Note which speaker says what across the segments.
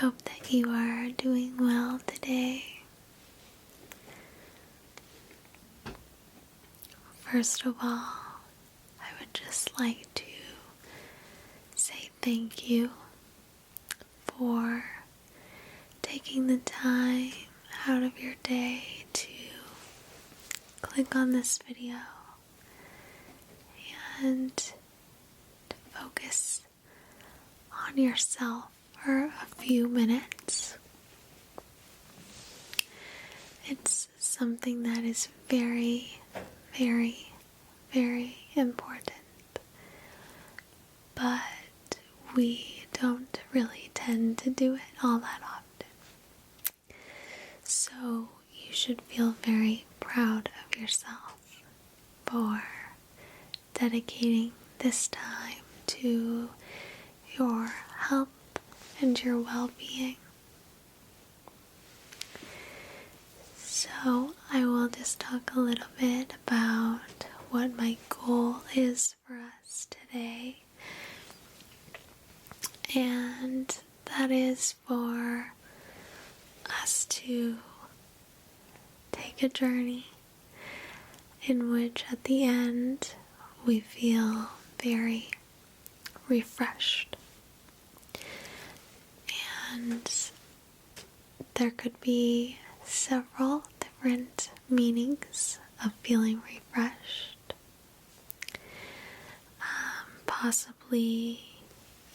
Speaker 1: hope that you are doing well today. First of all, I would just like to say thank you for taking the time out of your day to click on this video and to focus on yourself for a few minutes. It's something that is very, very, very important, but we don't really tend to do it all that often. So you should feel very proud of yourself for dedicating this time to your health and your well-being. So I will just talk a little bit about what my goal is for us today. And that is for us to take a journey in which at the end we feel very refreshed. And there could be several different meanings of feeling refreshed. Possibly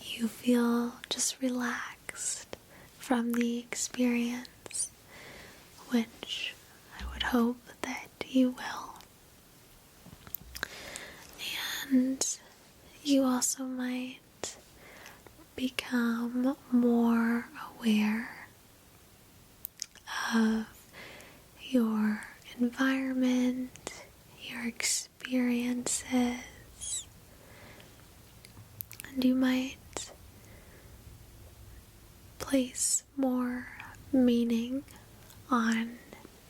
Speaker 1: you feel just relaxed from the experience, which I would hope that you will. And you also might become more aware of your environment, your experiences, and you might place more meaning on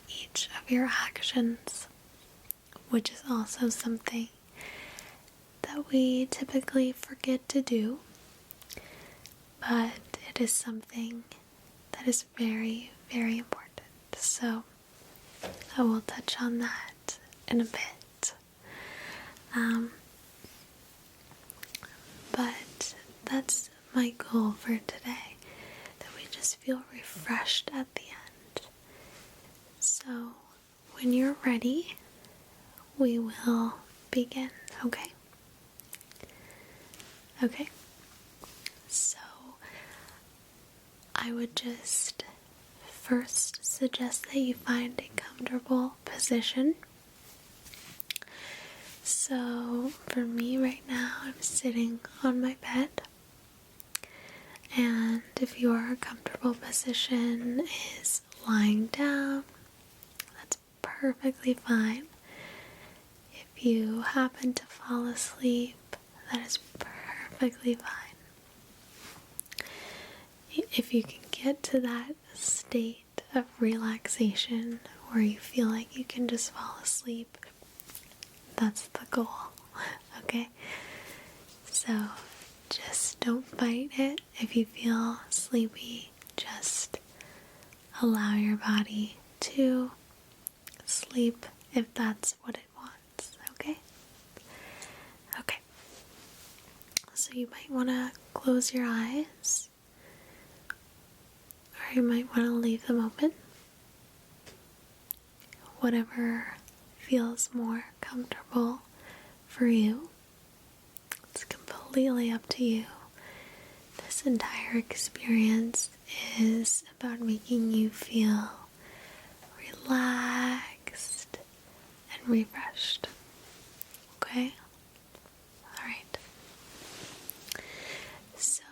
Speaker 1: each of your actions, which is also something that we typically forget to do, but it is something that is very, very important. So I will touch on that in a bit. But that's my goal for today, that we just feel refreshed at the end. So when you're ready, we will begin, okay? Okay, so I would just first suggest that you find a comfortable position. So for me right now, I'm sitting on my bed, and if your comfortable position is lying down, that's perfectly fine. If you happen to fall asleep, that is perfectly fine. If you can get to that state of relaxation where you feel like you can just fall asleep, that's the goal, okay? So just don't fight it. If you feel sleepy, just allow your body to sleep if that's what it wants, okay? Okay. So you might want to close your eyes, or you might want to leave them open. Whatever feels more comfortable for you. It's completely up to you. This entire experience is about making you feel relaxed and refreshed. Okay? Alright. So,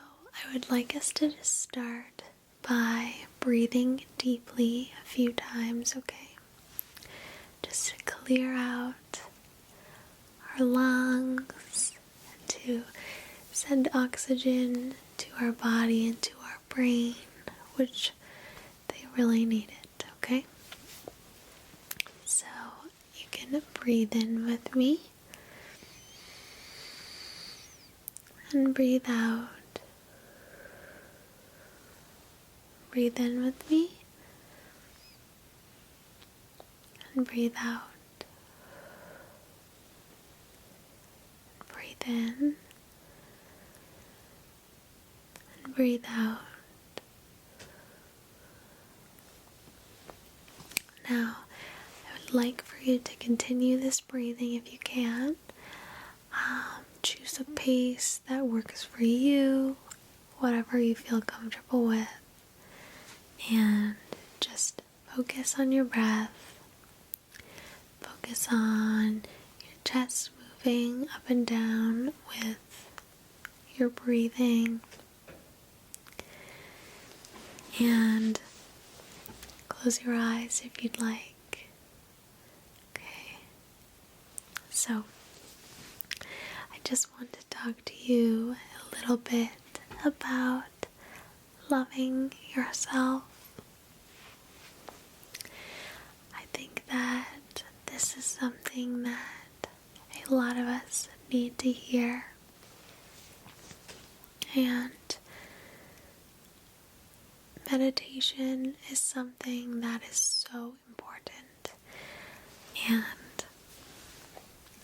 Speaker 1: I would like us to just start by breathing deeply a few times, okay? Just to clear out our lungs, and to send oxygen to our body and to our brain, which they really need it, okay? So you can breathe in with me and breathe out. Breathe in with me and breathe out. Breathe in and breathe out. Now, I would like for you to continue this breathing if you can. Choose a pace that works for you, whatever you feel comfortable with, and just focus on your breath. Focus on your chest moving up and down with your breathing, and close your eyes if you'd like. Okay, so I just want to talk to you a little bit about loving yourself. I think that this is something that a lot of us need to hear. And meditation is something that is so important. And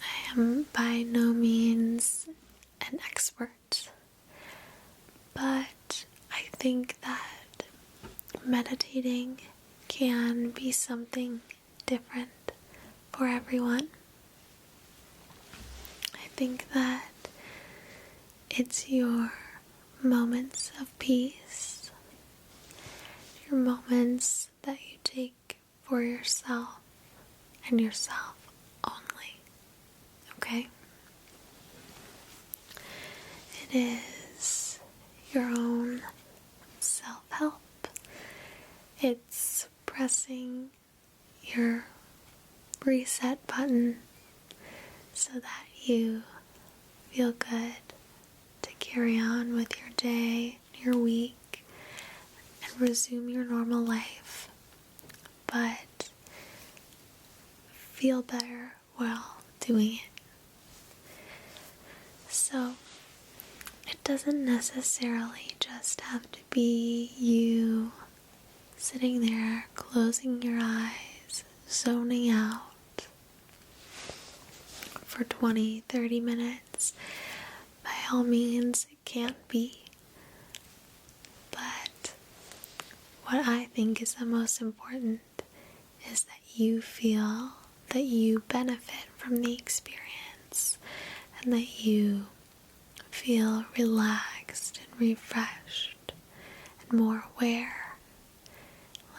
Speaker 1: I am by no means an expert, but I think that meditating can be something different for everyone. I think that it's your moments of peace, your moments that you take for yourself and yourself only. Okay? It is your own self-help. It's pressing your reset button so that you feel good to carry on with your day, your week, and resume your normal life, but feel better while doing it. So it doesn't necessarily just have to be you sitting there, closing your eyes, zoning out for 20-30 minutes. By all means, it can't be. But what I think is the most important is that you feel that you benefit from the experience and that you feel relaxed and refreshed and more aware,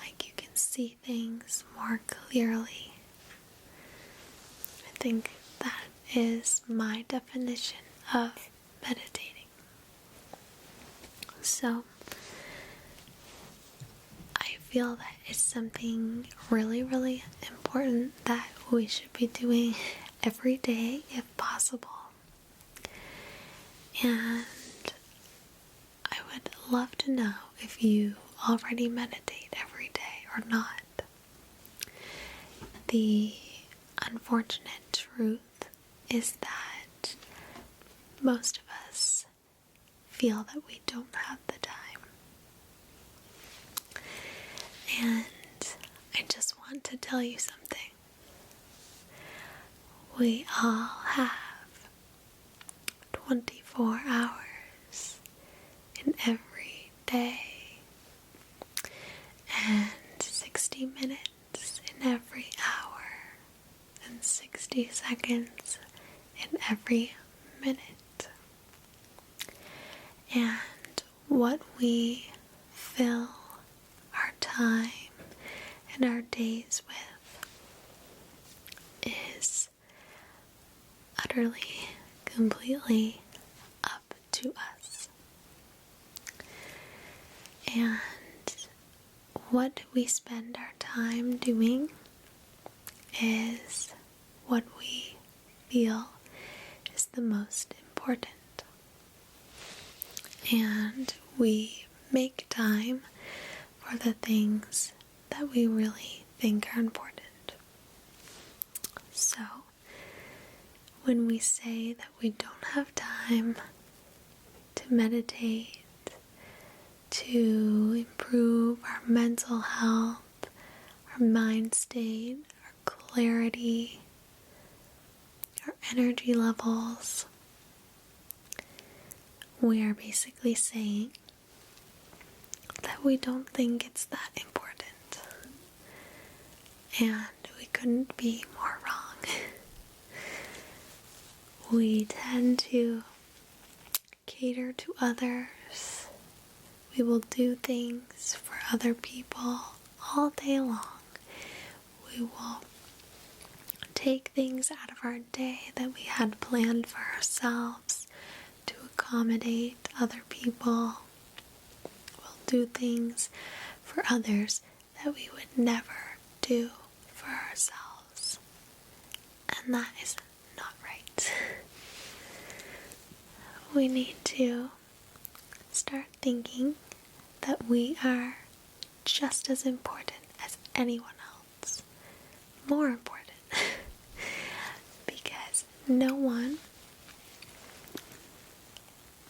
Speaker 1: like you can see things more clearly. I think that is my definition of meditating. So I feel that it's something really, really important that we should be doing every day if possible. And I would love to know if you already meditate every day or not. The unfortunate truth is that most of us feel that we don't have the time. And I just want to tell you something. We all have 24 hours in every day and 60 minutes in every hour and 60 seconds in every minute. And what we fill our time and our days with is utterly, completely up to us. And what we spend our time doing is what we feel is the most important. And we make time for the things that we really think are important. So, when we say that we don't have time to meditate, to improve our mental health, our mind state, our clarity, our energy levels. We are basically saying that we don't think it's that important. And we couldn't be more wrong. We tend to cater to others. We will do things for other people all day long. We will take things out of our day that we had planned for ourselves to accommodate other people. We'll do things for others that we would never do for ourselves. And that is not right. We need to start thinking that we are just as important as anyone else. More important. Because no one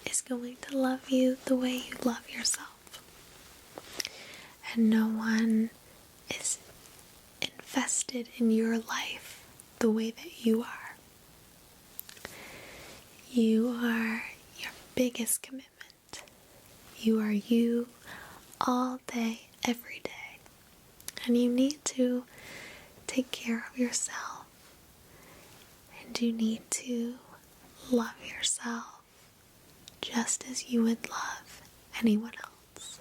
Speaker 1: is going to love you the way you love yourself. And no one is invested in your life the way that you are. You are your biggest commitment. You are you all day, every day. And you need to take care of yourself. And you need to love yourself just as you would love anyone else.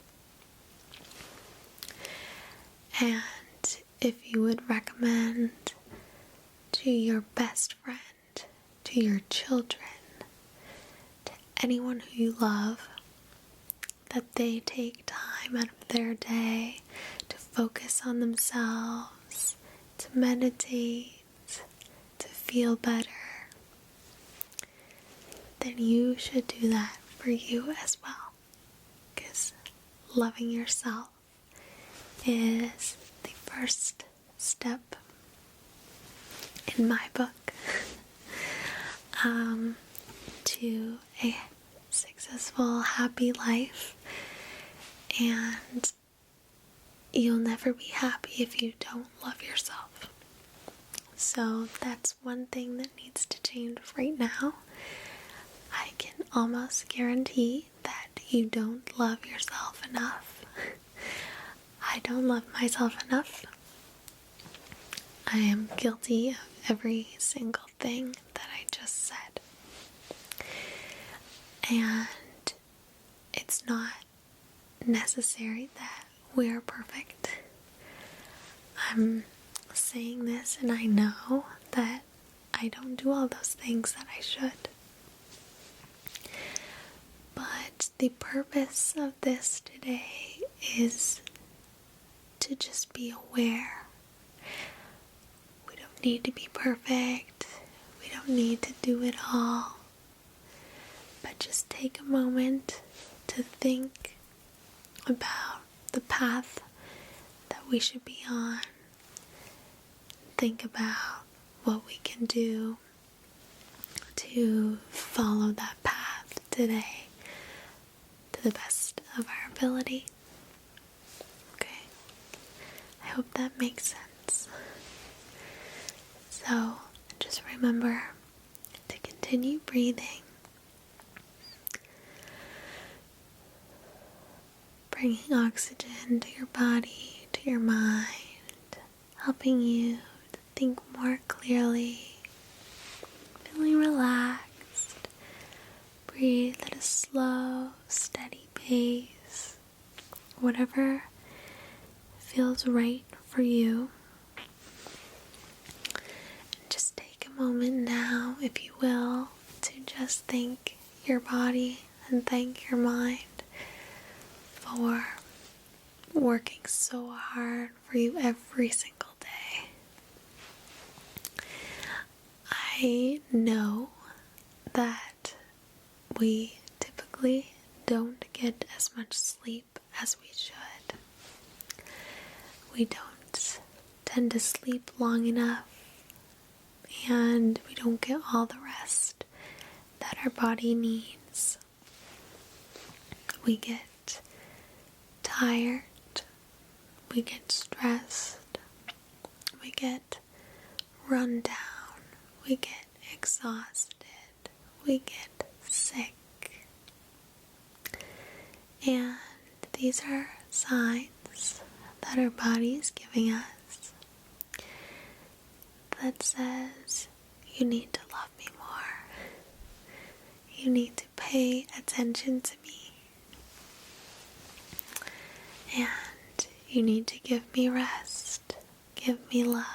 Speaker 1: And if you would recommend to your best friend, to your children, to anyone who you love, that they take time out of their day to focus on themselves, to meditate, to feel better, then you should do that for you as well. Because loving yourself is the first step in my book to a successful, happy life. And you'll never be happy if you don't love yourself. So that's one thing that needs to change right now. I can almost guarantee that you don't love yourself enough. I don't love myself enough. I am guilty of every single thing that I just said. And it's not necessary that we are perfect. I'm saying this and I know that I don't do all those things that I should. But the purpose of this today is to just be aware. We don't need to be perfect. We don't need to do it all. But just take a moment to think about the path that we should be on. Think about what we can do to follow that path today to the best of our ability. Okay, I hope that makes sense. So just remember to continue breathing, bringing oxygen to your body, to your mind, helping you to think more clearly, feeling relaxed. Breathe at a slow, steady pace, whatever feels right for you. And just take a moment now, if you will, to just thank your body and thank your mind for working so hard for you every single day. I know that we typically don't get as much sleep as we should. We don't tend to sleep long enough, and we don't get all the rest that our body needs. We get tired, we get stressed, we get run down, we get exhausted, we get sick. And these are signs that our body is giving us that says, you need to love me more. You need to pay attention to me. And you need to give me rest, give me love,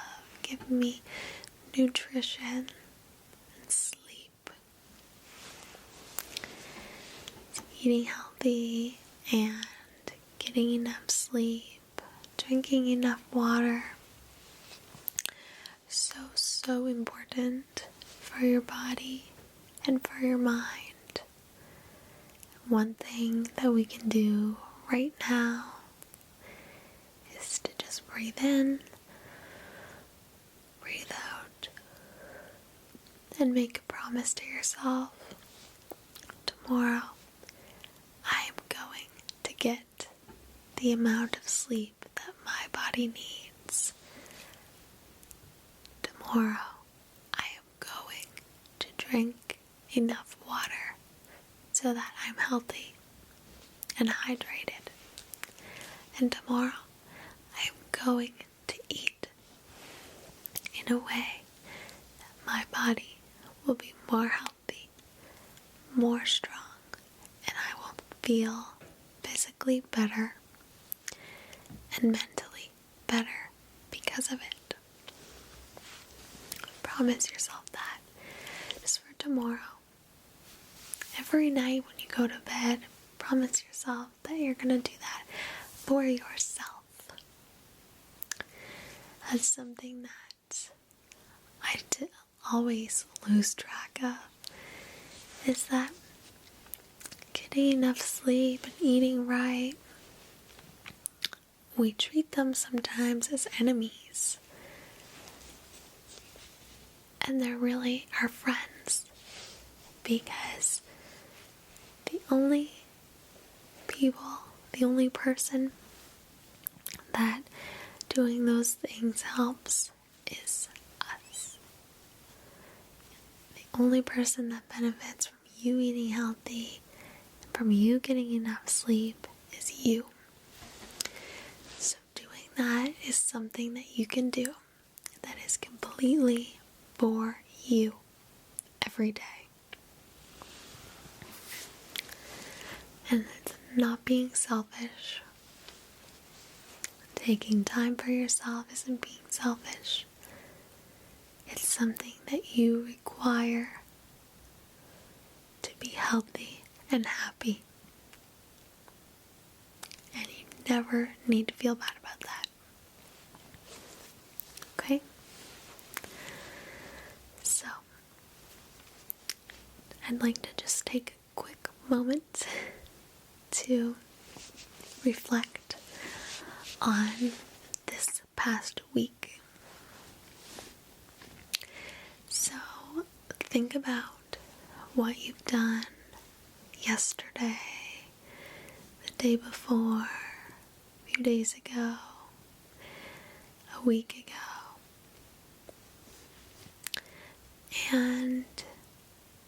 Speaker 1: give me nutrition and sleep. Eating healthy and getting enough sleep, drinking enough water. So important for your body and for your mind. One thing that we can do right now is to just breathe in, breathe out, and make a promise to yourself. Tomorrow, I am going to get the amount of sleep that my body needs. Tomorrow, I am going to drink enough water so that I'm healthy and hydrated. And tomorrow, I am going to eat in a way that my body will be more healthy, more strong, and I will feel physically better and mentally better because of it. Promise yourself that. Just for tomorrow. Every night when you go to bed, promise yourself that you're going to do that for yourself. That's something that I always lose track of, is that getting enough sleep and eating right, we treat them sometimes as enemies. And they're really our friends, because the only person that doing those things helps is us. The only person that benefits from you eating healthy, from you getting enough sleep, is you. So doing that is something that you can do that is completely for you every day. And it's not being selfish. Taking time for yourself isn't being selfish. It's something that you require to be healthy and happy. And you never need to feel bad about that. Okay? So, I'd like to just take a quick moment to reflect on this past week. So, think about what you've done yesterday, the day before, a few days ago, a week ago. And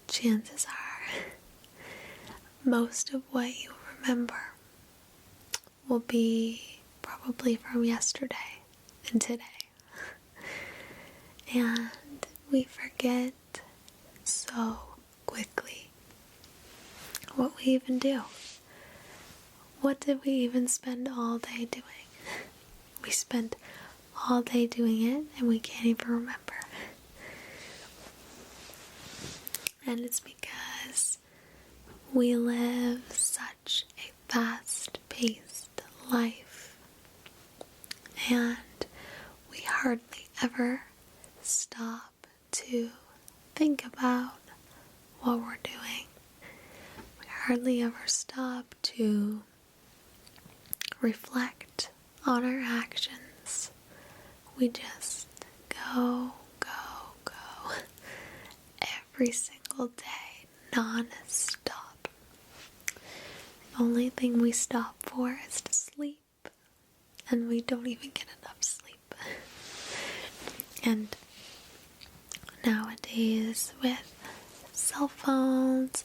Speaker 1: chances are, most of what you remember will be probably from yesterday and today. And we forget so quickly what we even do. What did we even spend all day doing? We spent all day doing it and we can't even remember. And it's because we live such a fast-paced life, and we hardly ever stop to think about what we're doing. We hardly ever stop to reflect on our actions. We just go every single day, non-stop. The only thing we stop for is to sleep, and we don't even get enough sleep. And nowadays, with cell phones,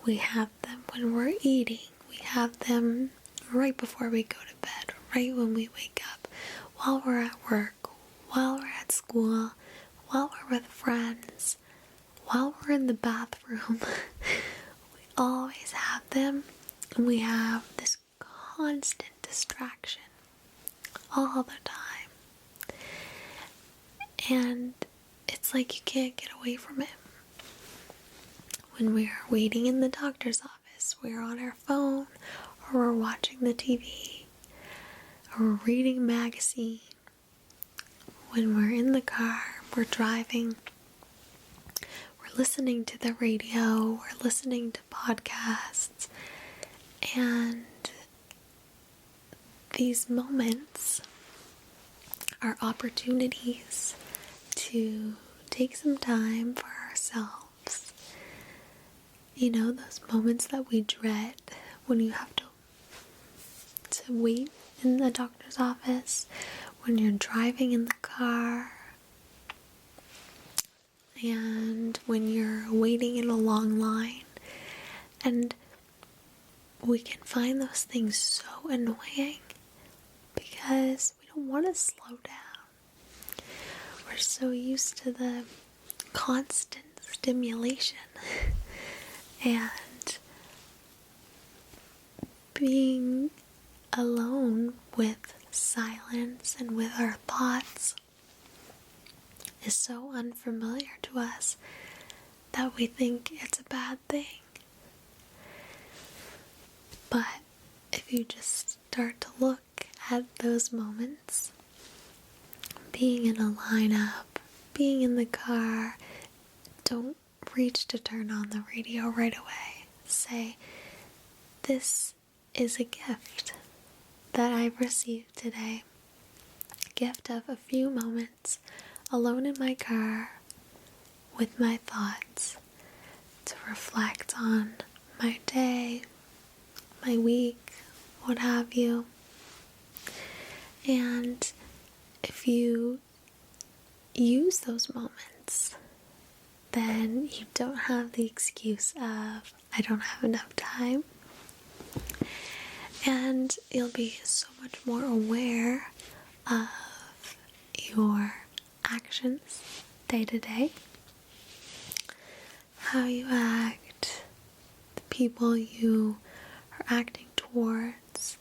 Speaker 1: we have them when we're eating, we have them right before we go to bed, right when we wake up, while we're at work, while we're at school, while we're with friends, while we're in the bathroom. We always have them, and we have this constant distraction all the time. And it's like you can't get away from it. When we are waiting in the doctor's office, we're on our phone, or we're watching the TV, or we're reading a magazine. When we're in the car, we're driving, we're listening to the radio, we're listening to podcasts, and these moments are opportunities to take some time for ourselves. You know, those moments that we dread when you have to wait in the doctor's office, when you're driving in the car, and when you're waiting in a long line. And we can find those things so annoying because we don't want to slow down. We're so used to the constant stimulation and being alone with silence and with our thoughts is so unfamiliar to us that we think it's a bad thing. But if you just start to look at those moments, being in a lineup, being in the car, don't reach to turn on the radio right away. Say, this is a gift that I've received today. A gift of a few moments alone in my car with my thoughts to reflect on my day, my week, what have you. And if you use those moments, then you don't have the excuse of, I don't have enough time. And you'll be so much more aware of your actions day to day, how you act, the people you are acting towards,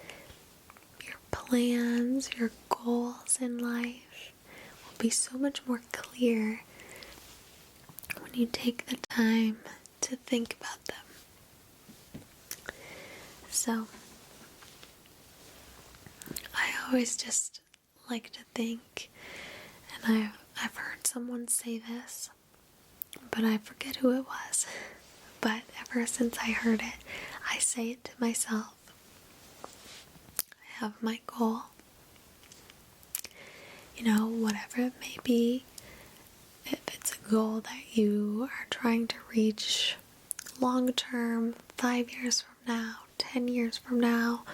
Speaker 1: your plans, your goals in life will be so much more clear when you take the time to think about them. So, I always just like to think, and I've heard someone say this, but I forget who it was. But ever since I heard it, I say it to myself. I have my goal. You know, whatever it may be, if it's a goal that you are trying to reach long term, 5 years from now, 10 years from now,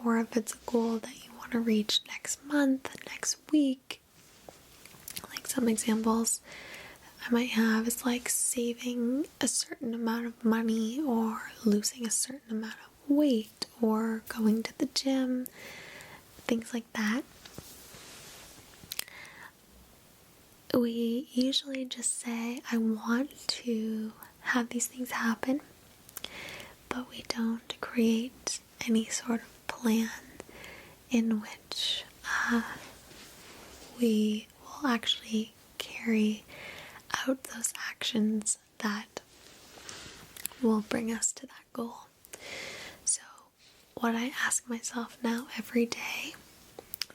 Speaker 1: or if it's a goal that you want to reach next month, next week. Like some examples I might have is like saving a certain amount of money, or losing a certain amount of weight, or going to the gym, things like that. We usually just say, I want to have these things happen, but we don't create any sort of plan in which we will actually carry out those actions that will bring us to that goal. So what I ask myself now every day,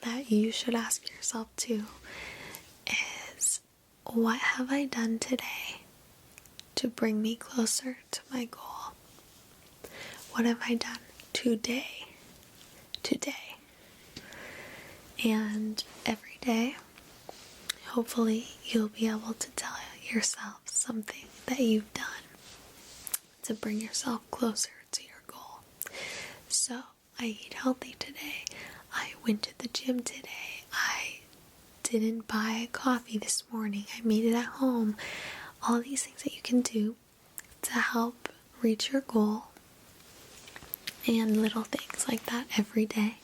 Speaker 1: that you should ask yourself too, is, what have I done today to bring me closer to my goal? What have I done today? And every day, hopefully you'll be able to tell yourself something that you've done to bring yourself closer to your goal. So I eat healthy today. I went to the gym today. I didn't buy coffee this morning. I made it at home. All these things that you can do to help reach your goal, and little things like that every day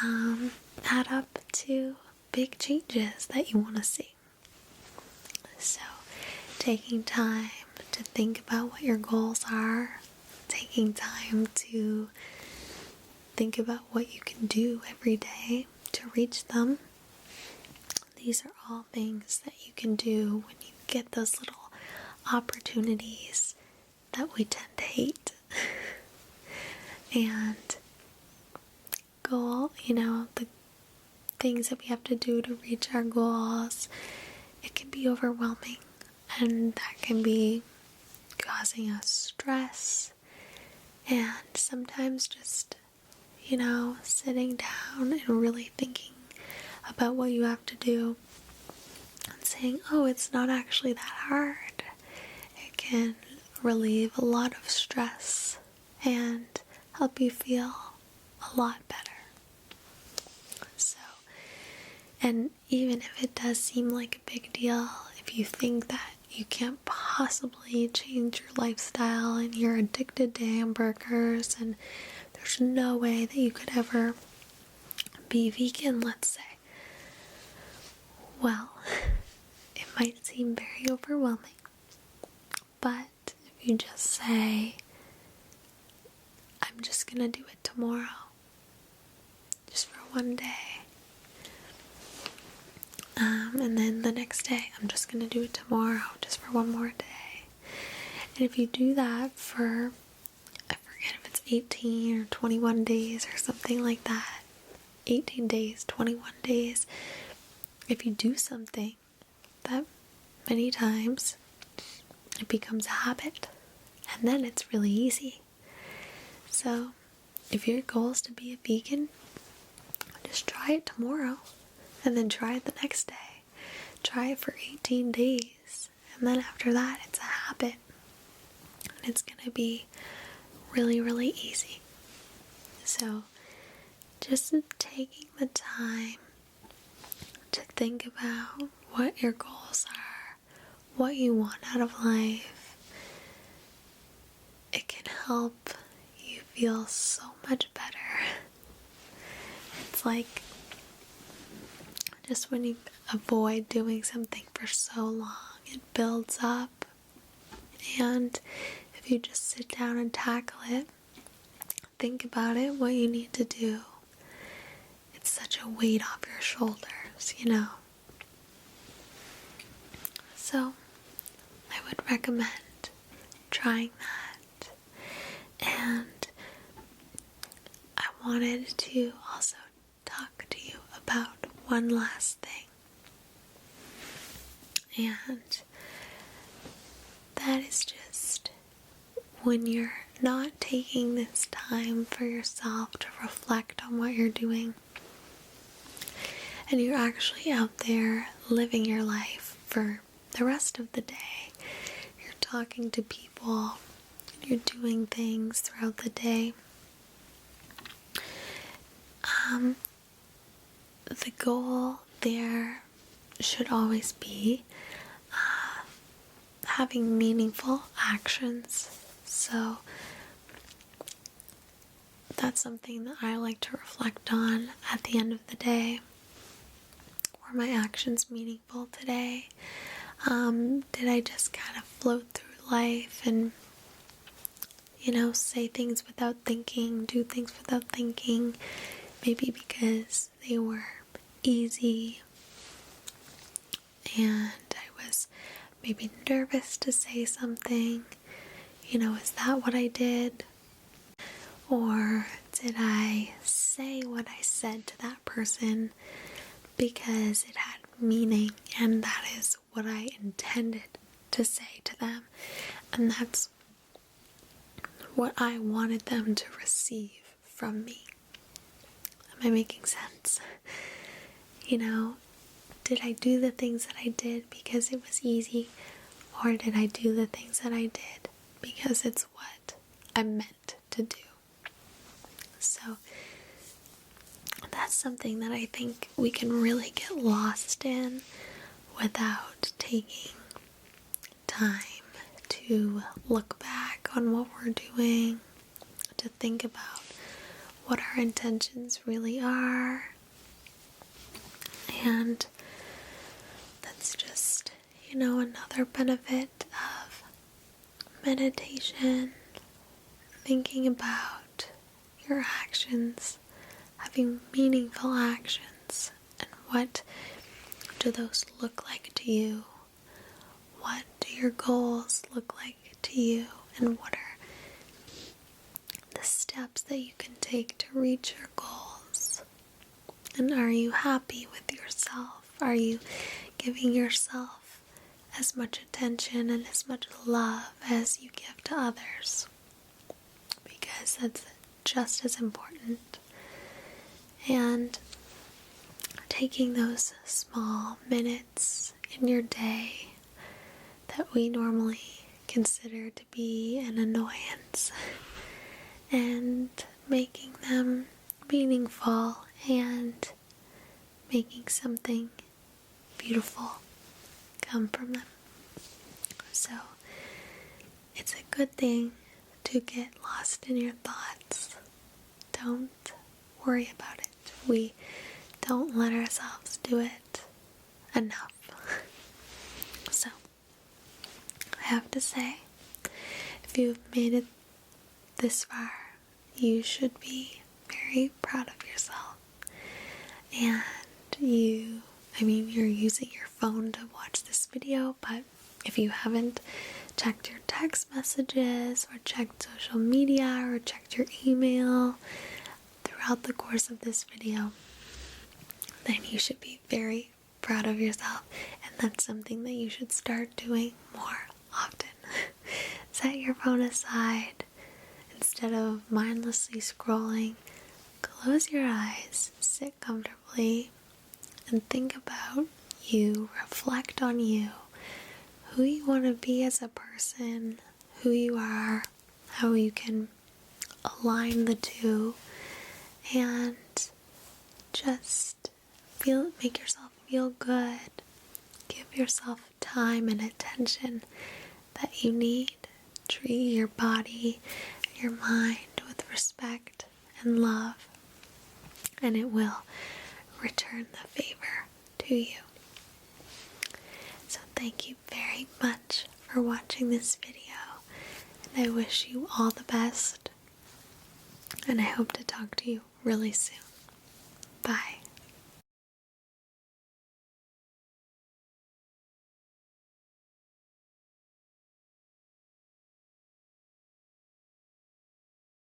Speaker 1: add up to big changes that you want to see. So taking time to think about what your goals are, taking time to think about what you can do every day to reach them. These are all things that you can do when you get those little opportunities that we tend to hate. And the things that we have to do to reach our goals, it can be overwhelming, and that can be causing us stress. And sometimes just, sitting down and really thinking about what you have to do and saying, oh, it's not actually that hard. It can relieve a lot of stress and help you feel a lot better. So, and even if it does seem like a big deal, if you think that you can't possibly change your lifestyle and you're addicted to hamburgers and there's no way that you could ever be vegan, let's say, well, it might seem very overwhelming, but if you just say, I'm just gonna do it tomorrow, just for one day, and then the next day, I'm just gonna do it tomorrow, just for one more day. And if you do that for, I forget if it's 18 or 21 days or something like that, 18 days, 21 days, if you do something that many times, it becomes a habit, and then it's really easy. So if your goal is to be a vegan, just try it tomorrow, and then try it the next day. Try it for 18 days, and then after that, it's a habit, and it's gonna be really, really easy. So just taking the time to think about what your goals are, what you want out of life, it can help you feel so much better. It's like just when you avoid doing something for so long, it builds up, and if you just sit down and tackle it, think about it, what you need to do, it's such a weight off your shoulders, So I would recommend trying that. And I wanted to also talk to you about one last thing, and that is just when you're not taking this time for yourself to reflect on what you're doing, and you're actually out there living your life for the rest of the day. You're talking to people, you're doing things throughout the day. The goal there should always be having meaningful actions. So that's something that I like to reflect on at the end of the day. Were my actions meaningful today? Did I just kind of float through life and, say things without thinking, do things without thinking, maybe because they were easy and I was maybe nervous to say something? Is that what I did? Or did I say what I said to that person because it had meaning and that is what I intended to say to them, and that's what I wanted them to receive from me? Am I making sense? Did I do the things that I did because it was easy, or did I do the things that I did because it's what I meant to do? So that's something that I think we can really get lost in without taking time to look back on what we're doing, to think about what our intentions really are. And that's just, another benefit of meditation, thinking about your actions, having meaningful actions, and what do those look like to you? What do your goals look like to you? And what are the steps that you can take to reach your goals? And are you happy with yourself? Are you giving yourself as much attention and as much love as you give to others? Because that's just as important. And taking those small minutes in your day that we normally consider to be an annoyance and making them meaningful and making something beautiful come from them. So it's a good thing to get lost in your thoughts. Don't worry about it. We don't let ourselves do it enough. So I have to say, if you've made it this far, you should be very proud of yourself. And you're using your phone to watch this video, but if you haven't checked your text messages or checked social media or checked your email throughout the course of this video, then you should be very proud of yourself, and that's something that you should start doing more often. Set your phone aside. Instead of mindlessly scrolling, close your eyes, sit comfortably, and think about you, reflect on you, who you want to be as a person, who you are, how you can align the two, and just make yourself feel good. Give yourself time and attention that you need. Treat your body and your mind with respect and love, and it will return the favor to you. So thank you very much for watching this video, and I wish you all the best, and I hope to talk to you really soon. Bye.